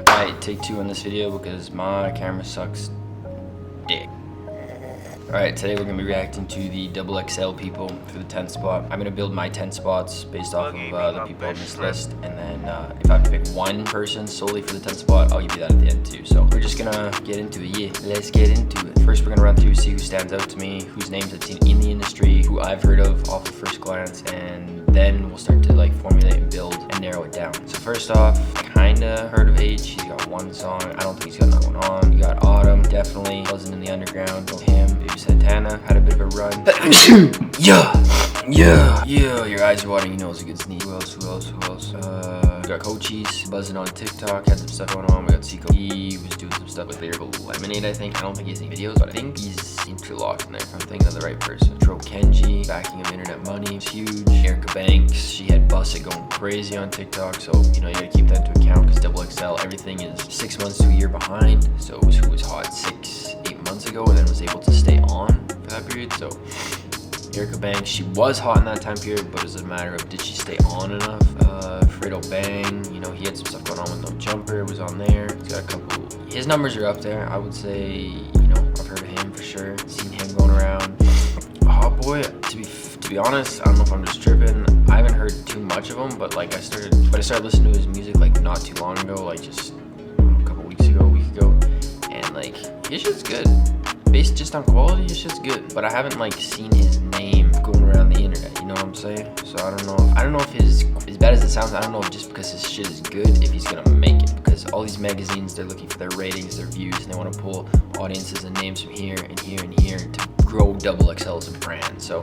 Alright, take 2 on this video because my camera sucks dick. Alright, today we're going to be reacting to the XXL people for the 10th spot. I'm going to build my 10 spots based off of the people on this list, and then if I have to pick one person solely for the 10th spot, I'll give you that at the end too. So we're just going to get into it. Yeah, let's get into it. First, we're going to run through, see who stands out to me, whose names I've seen in the industry, who I've heard of off of first glance, and then we'll start to like formulate and build and narrow it down. So first off, kinda heard of H. He's got one song. I don't think he's got another one on. You got Autumn, definitely wasn't in the underground. Him, Baby Santana had a bit of a run. Yeah. Your eyes are watering. You know it's a good sneeze. Who else? We got Cochise buzzing on TikTok. Had some stuff going on. We got Seco. He was doing some stuff with Lyrical Lemonade. I think. I don't think he has any videos, but I think he's interlocked in there. If I'm thinking of the right person. Tro Kenji, backing of Internet Money, was huge. Erica Banks, she had Bust It going crazy on TikTok. So you know you gotta keep that into account because XXL, everything is 6 months to a year behind. So it was who was hot 8 months ago and then was able to stay on for that period. So Erica Banks, she was hot in that time period, but it was a matter of did she stay on enough? Fredo Bang, you know, he had some stuff going on with No Jumper, was on there. He's got a couple, his numbers are up there. I would say, you know, I've heard of him for sure. Seen him going around. Hot Boy, to be honest, I don't know if I'm just tripping. I haven't heard too much of him, but like I started listening to his music like not too long ago, like just a couple weeks ago, a week ago, and like his shit's good. Based just on quality, his shit's good, but I haven't like seen his name going around the internet, you know what I'm saying? So I don't know if his, as bad as it sounds, I don't know if just because his shit is good, if he's gonna make it, because all these magazines, they're looking for their ratings, their views, and they want to pull audiences and names from here and here and here to grow XXL as a brand. So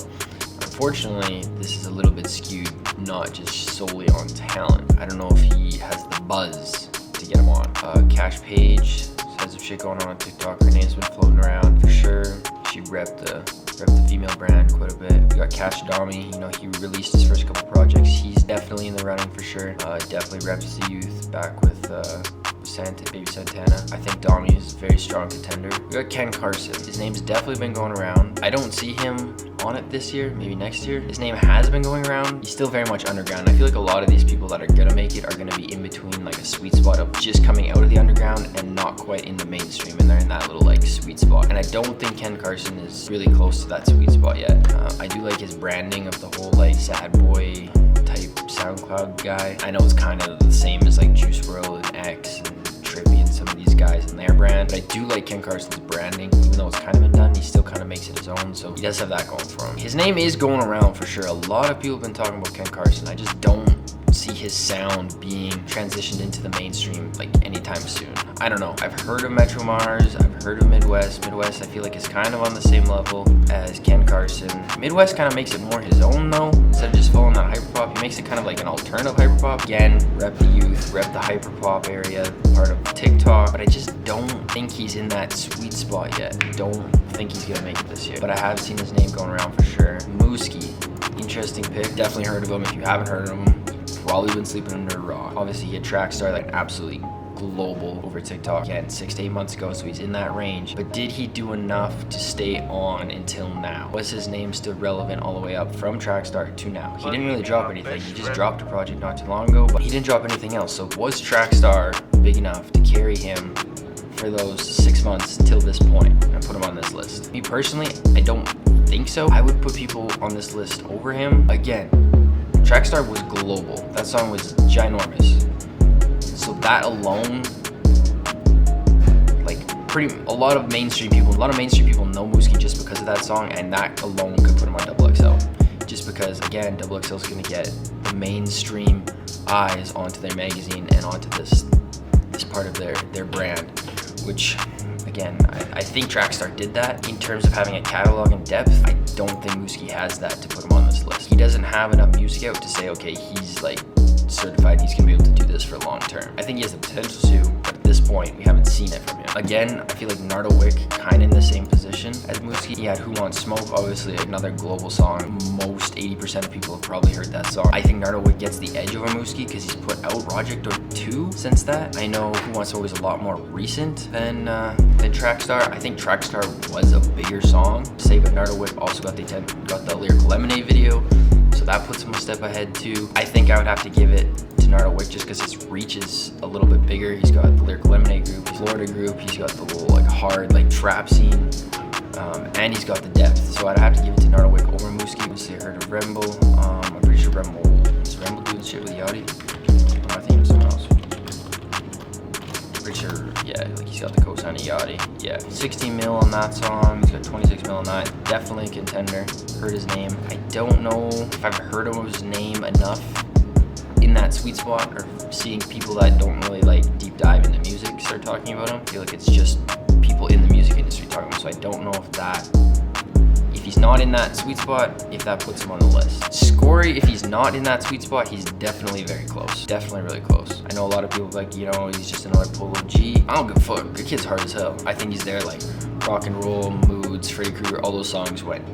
unfortunately, this is a little bit skewed, not just solely on talent. I don't know if he has the buzz to get him on. Cash Page has some shit going on TikTok. Her name's been floating around for sure. She repped the female brand quite a bit. We got Cash Dami, you know, he released his first couple projects. He's definitely in the running for sure. Definitely reps the youth back with Baby Santana. I think Dami is a very strong contender. We got Ken Carson. His name's definitely been going around. I don't see him on it this year, maybe next year. His name has been going around. He's still very much underground. I feel like a lot of these people that are gonna make it are gonna be in between like a sweet spot of just coming out of the underground and not quite in the mainstream, and they're in that little like sweet spot. And I don't think Ken Carson is really close to that sweet spot yet. I do like his branding of the whole like sad boy type SoundCloud guy. I know it's kind of the same as like Juice WRLD and X and Trippy and some of these guys in their brand, but I do like Ken Carson's branding. Even though it's kind of been done, he still kind of makes it his own, so he does have that going for him. His name is going around for sure. A lot of people have been talking about Ken Carson. I just don't see his sound being transitioned into the mainstream like anytime soon. I don't know. I've heard of Metro Mars, I've heard of Midwest. Midwest I feel like is kind of on the same level as Ken Carson. Midwest kind of makes it more his own though. Instead of just following that hyperpop, he makes it kind of like an alternative hyperpop. Again, rep the youth, rep the hyperpop area, part of TikTok, but I just don't think he's in that sweet spot yet. Don't think he's gonna make it this year, but I have seen his name going around for sure. Mooski, interesting pick. Definitely heard of him. If you haven't heard of him, probably been sleeping under a rock. Obviously he had Trackstar, like absolutely global over TikTok again 6 to 8 months ago, so he's in that range. But did he do enough to stay on until now? Was his name still relevant all the way up from Trackstar to now? He didn't really drop anything. He just dropped a project not too long ago, but he didn't drop anything else. So was Trackstar big enough to carry him for those 6 months till this point and put him on this list? Me personally, I don't think so. I would put people on this list over him. Again, Trackstar was global. That song was ginormous. So that alone, like a lot of mainstream people know Mooski just because of that song, and that alone could put him on XXL. Just because, again, XXL is gonna get the mainstream eyes onto their magazine and onto this part of their brand, which again, I think Trackstar did that. In terms of having a catalog and depth, I don't think Mooski has that to put him on this list. He doesn't have enough music out to say, okay, he's like certified, he's gonna be able to do this for long term. I think he has the potential to, but at this point, we haven't seen it from him. Again, I feel like Unorthodox kind of in the same position as Mooski. He had Who Wants Smoke, obviously another global song. Most 80% of people have probably heard that song. I think Unorthodox gets the edge over Mooski because he's put out a project or two since that. I know Who Wants Smoke is a lot more recent than Trackstar. I think Trackstar was a bigger song. Say, but Unorthodox also got the Lyrical Lemonade video. So that puts him a step ahead too. I think I would have to give it to Unorthodox Wick just because his reach is a little bit bigger. He's got the Lyrical Lemonade group, his Florida group, he's got the little like hard like trap scene, and he's got the depth. So I'd have to give it to Unorthodox Wick over Mooski. Obviously I heard of Rembo. I'm pretty sure Rembo doing shit with Yachty. I think it's someone else. Pretty sure, yeah, like he's got the cosign of Yachty. Yeah, 16 mil on that song. He's got 26 mil on that. Definitely a contender. Heard his name. I don't know if I've heard of his name enough in that sweet spot, or seeing people that don't really like deep dive into music start talking about him. I feel like it's just people in the music industry talking about him. So I don't know if he's not in that sweet spot, if that puts him on the list. Scory, if he's not in that sweet spot, he's definitely very close. Definitely really close. I know a lot of people like, you know, he's just another Polo G. I don't give a fuck. The kid's hard as hell. I think he's there like Rock and Roll, Moods, Freddy Krueger, all those songs went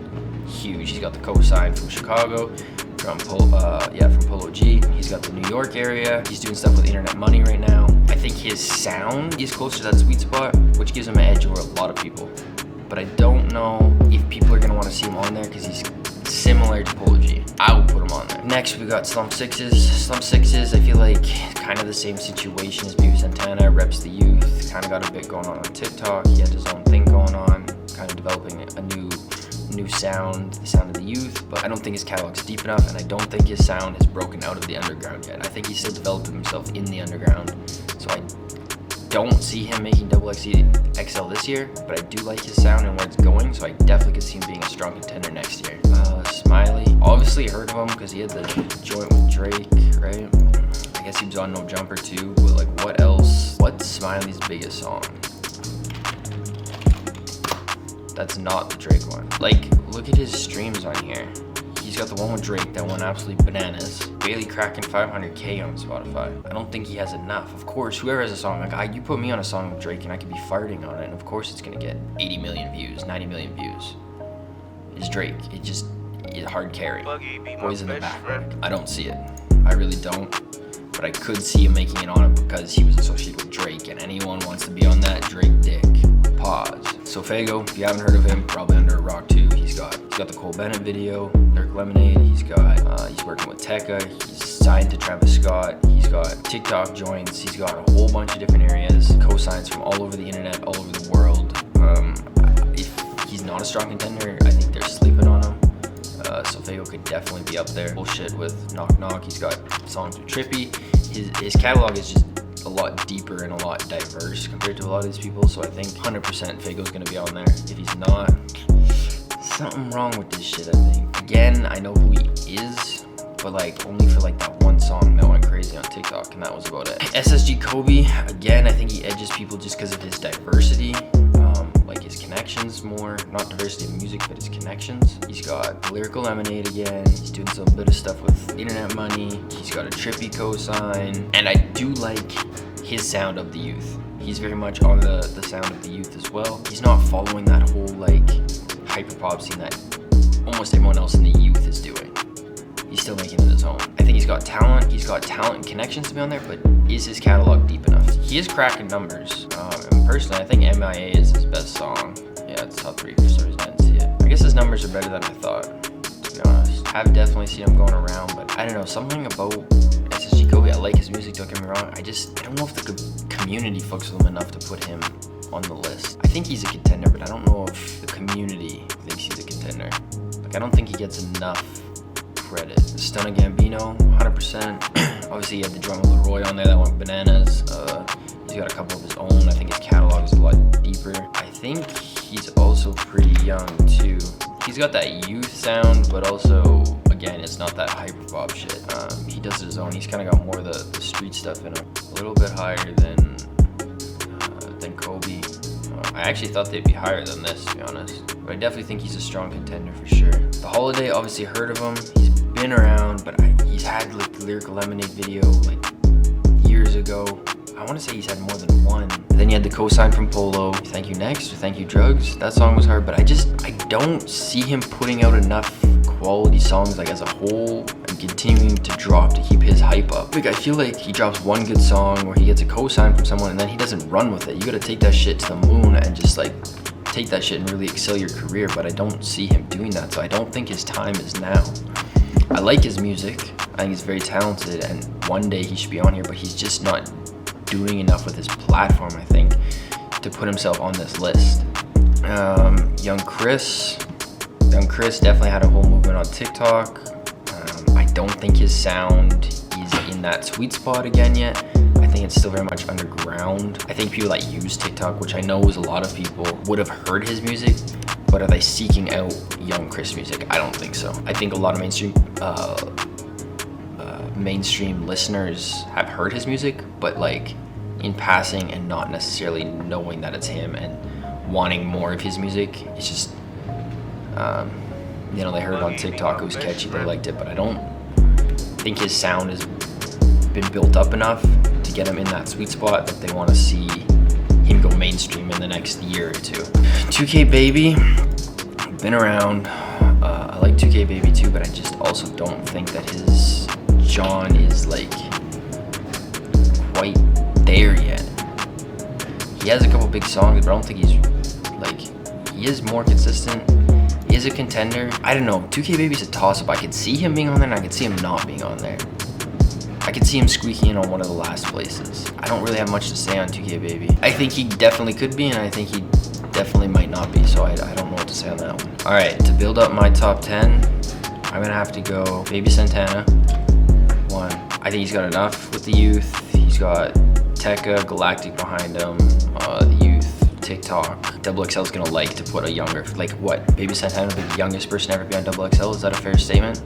huge. He's got the cosign from Chicago, from Polo G. He's got the New York area. He's doing stuff with Internet Money right now. I think his sound is closer to that sweet spot, which gives him an edge over a lot of people. But I don't know if people are gonna want to see him on there because he's similar to Polo G. I would put him on there. Next, we got Slump Sixes. Slump Sixes, I feel like kind of the same situation as Beavis Santana. Reps the youth. Kind of got a bit going on TikTok. He had his own thing going on. Kind of developing a new sound, the sound of the youth. But I don't think his catalog's deep enough, and I don't think his sound has broken out of the underground yet. I think he's still developing himself in the underground. So I don't see him making XXL this year, but I do like his sound and where it's going, so I definitely could see him being a strong contender next year. Smiley, obviously heard of him because he had the joint with Drake, right? I guess he was on No Jumper too, but like what else? What's Smiley's biggest song? That's not the Drake one. Like, look at his streams on here. He's got the one with Drake that went absolutely bananas. Barely cracking 500K on Spotify. I don't think he has enough. Of course, whoever has a song, like you put me on a song with Drake and I could be farting on it, and of course it's gonna get 80 million views, 90 million views. It's Drake. It's hard carry. Boys in the back. I don't see it. I really don't. But I could see him making it on it because he was associated with Drake, and anyone wants to be on that Drake dick. Pause. So Fago, if you haven't heard of him, probably under a rock too. He's got the Cole Bennett video, Lyrical Lemonade. He's working with Tekka. He's signed to Travis Scott. He's got TikTok joints. He's got a whole bunch of different areas, cosigns from all over the internet, all over the world. If he's not a strong contender, I think they're sleeping on him. So Fago could definitely be up there. Bullshit with Knock Knock. He's got songs with Trippy. His catalog is just a lot deeper and a lot diverse compared to a lot of these people, so I think 100% Fago's gonna be on there. If he's not, something wrong with this shit, I think. Again, I know who he is, but like only for like that one song that went crazy on TikTok, and that was about it. SSG Kobe, again, I think he edges people just because of his diversity, like his connections more, not diversity of music, but his connections. He's got Lyrical Lemonade again. He's doing some bit of stuff with Internet Money. He's got a Trippy cosign, and I do like his sound of the youth. He's very much on the sound of the youth as well. He's not following that whole like hyperpop scene that almost everyone else in the youth is doing. He's still making it his own. I think he's got talent. He's got talent and connections to be on there, but is his catalog deep enough? He is cracking numbers. And personally, I think MIA is his best song. Yeah, it's top 3 for some reason I didn't see it. I guess his numbers are better than I thought, to be honest. I've definitely seen him going around, but I don't know, something about SSG Kobe, I like his music, don't get me wrong. I don't know if the community fucks with him enough to put him on the list. I think he's a contender, but I don't know if the community thinks he's a contender. Like, I don't think he gets enough credit. Stunna Gambino, 100%. Obviously, he had the drum with Leroy on there that went bananas. He's got a couple of his own. I think his catalog is a lot deeper. I think he's also pretty young too. He's got that youth sound, but also, again, it's not that hyperpop shit. He does his own. He's kind of got more of the street stuff in him. A little bit higher than Kobe. I actually thought they'd be higher than this, to be honest. But I definitely think he's a strong contender for sure. The Holiday, obviously heard of him. He's been around, but he's had like the Lyrical Lemonade video like years ago. I want to say he's had more than one. Then you had the cosign from Polo, Thank You Next, or Thank You Drugs. That song was hard, but I don't see him putting out enough quality songs like as a whole and continuing to drop to keep his hype up. Like, I feel like he drops one good song where he gets a cosign from someone and then he doesn't run with it. You gotta take that shit to the moon and just like take that shit and really excel your career, but I don't see him doing that, so I don't think his time is now. I like his music. I think he's very talented, and one day he should be on here, but he's just not doing enough with his platform, I think, to put himself on this list. Young Chris definitely had a whole movement on TikTok. I don't think his sound is in that sweet spot again yet. I think it's still very much underground. I think people that use TikTok, which I know is a lot of people, would have heard his music, but are they seeking out Young Chris music? I don't think so. I think a lot of mainstream listeners have heard his music, but like in passing and not necessarily knowing that it's him and wanting more of his music. It's just, they heard it on TikTok, it was catchy, they liked it, but I don't think his sound has been built up enough to get him in that sweet spot that they want to see him go mainstream in the next year or two. 2K Baby, been around. I like 2K Baby too, but I just also don't think that his John is like quite there yet. He has a couple big songs, but I don't think he is more consistent. He is a contender. I don't know. 2K Baby's a toss-up. I could see him being on there, and I could see him not being on there. I could see him squeaking in on one of the last places. I don't really have much to say on 2K Baby. I think he definitely could be, and I think he definitely might not be, so I don't know what to say on that one. Alright, to build up my top 10, I'm gonna have to go Baby Santana, 1. I think he's got enough with the youth. He's got Tekka, Galactic behind him, the youth, TikTok. XXL's gonna like to put a younger, like what? Baby Santana will be the youngest person ever to be on XXL? Is that a fair statement?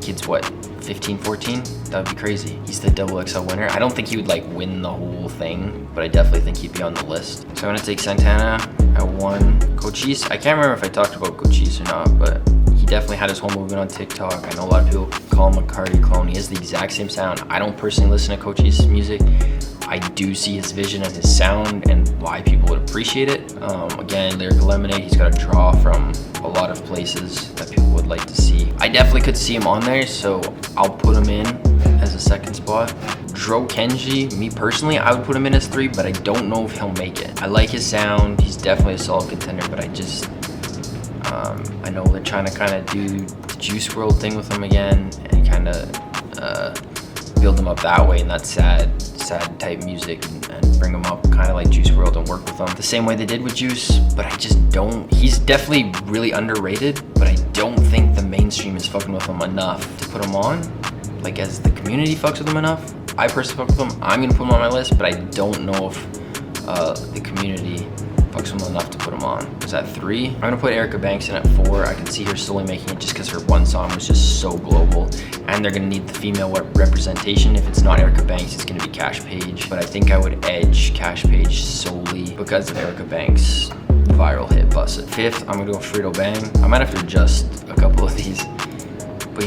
Kid's what, 15, 14? That would be crazy. He's the XXL winner. I don't think he would like win the whole thing, but I definitely think he'd be on the list. So I'm gonna take Santana at 1. Cochise, I can't remember if I talked about Cochise or not, but he definitely had his whole movement on TikTok. I know a lot of people call him a Cardi clone. He has the exact same sound. I don't personally listen to Cochise's music. I do see his vision and his sound and why people would appreciate it. Again, Lyrical Lemonade, he's got a draw from a lot of places that people would like to see. I definitely could see him on there, so I'll put him in as a second spot. Dro Kenji, me personally, I would put him in as 3, but I don't know if he'll make it. I like his sound. He's definitely a solid contender, but I just, I know they're trying to kind of do the Juice WRLD thing with him again and kind of build him up that way, and that's sad type music, and bring him up kind of like Juice WRLD and work with him the same way they did with Juice. But I just don't, he's definitely really underrated, but I don't think the mainstream is fucking with him enough to put him on, like as the community fucks with him enough. I personally fuck with him. I'm gonna put him on my list, but I don't know if the community fucks with him enough to put him on. Is that 3? I'm gonna put Erica Banks in at 4. I can see her slowly making it just because her one song was just so global, and they're gonna need the female representation. If it's not Erica Banks, it's gonna be Cash Page, but I think I would edge Cash Page solely because of Erica Banks' viral hit Bust It. 5th, I'm gonna go Frito Bang. I might have to adjust a couple of these, but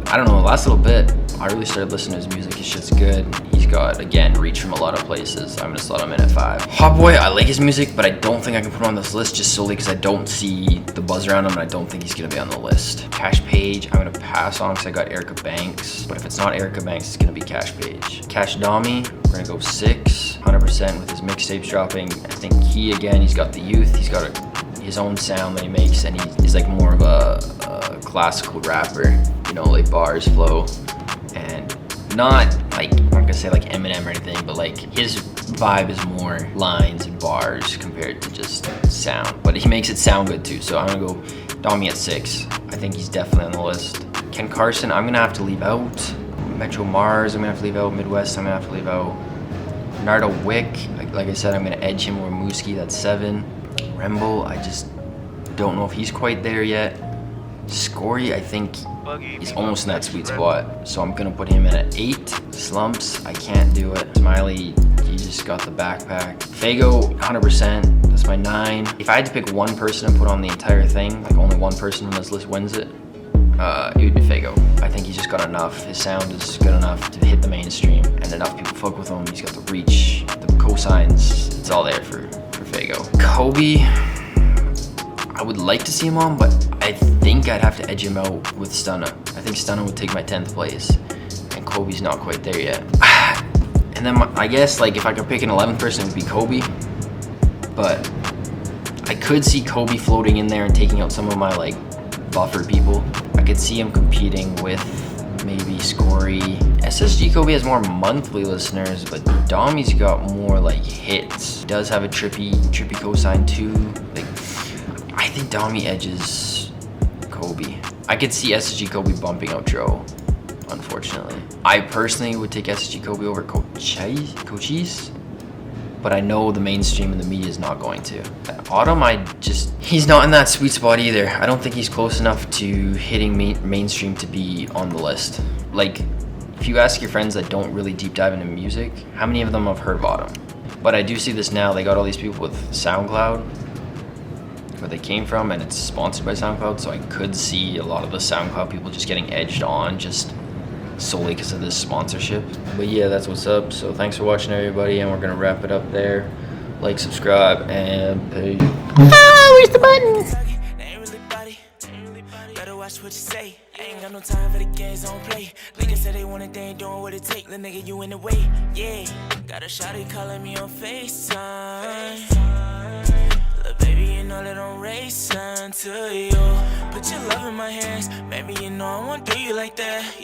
I don't know, the last little bit, I really started listening to his music. His shit's good. He's got, again, reach from a lot of places. I'm gonna slot him in at 5. Hot Boy, I like his music, but I don't think I can put him on this list just solely because I don't see the buzz around him, and I don't think he's gonna be on the list. Cash Page, I'm gonna pass on because I got Erica Banks, but if it's not Erica Banks, it's gonna be Cash Page. Cash Dami, we're gonna go 6, 100% with his mixtapes dropping. I think he's got the youth, he's got his own sound that he makes, and he's like more of a classical rapper, like bars, flow, and not like, I'm not gonna say like Eminem or anything, but like his vibe is more lines and bars compared to just sound, but he makes it sound good too. So I'm gonna go Dami at 6. I think he's definitely on the list. Ken Carson, I'm gonna have to leave out. Metro Mars, I'm gonna have to leave out. Midwest, I'm gonna have to leave out. Nardo Wick, like I said, I'm gonna edge him over Mooski, that's 7. Remble, I just don't know if he's quite there yet. Scory, I think he's almost in that sweet spot, so I'm gonna put him in at 8. Slumps, I can't do it. Smiley, he just got the backpack. Fago, 100%, that's my 9. If I had to pick one person and put on the entire thing, like only one person on this list wins it, it would be Fago. I think he's just got enough. His sound is good enough to hit the mainstream, and enough people fuck with him. He's got the reach, the cosigns, it's all there for Fago. Kobe, I would like to see him on, but I think I'd have to edge him out with Stunna. I think Stunna would take my 10th place, and Kobe's not quite there yet. And then I guess like if I could pick an 11th person, it would be Kobe, but I could see Kobe floating in there and taking out some of my like buffer people. I could see him competing with maybe Scory. SSG Kobe has more monthly listeners, but Domi's got more like hits. He does have a trippy cosign too. Like, I think Domi edges Kobe. I could see SSG Kobe bumping out Joe, unfortunately. I personally would take SSG Kobe over Cochise, but I know the mainstream and the media is not going to. Autumn, he's not in that sweet spot either. I don't think he's close enough to hitting mainstream to be on the list. Like, if you ask your friends that don't really deep dive into music, how many of them have heard of Autumn? But I do see this now. They got all these people with SoundCloud, where they came from, and it's sponsored by SoundCloud, so I could see a lot of the SoundCloud people just getting edged on just solely because of this sponsorship. But yeah, that's what's up. So thanks for watching, everybody, and we're gonna wrap it up there. Like, subscribe, and peace. Where's the button? Better watch what you say. I ain't got no time for the games on play. Niggas say they want it, they ain't doing what it take. Little nigga, you in the way. Yeah, got a shawty calling me on FaceTime. Little baby, you know that don't race to you. Put your love in my hands. Maybe you know I won't do you like that.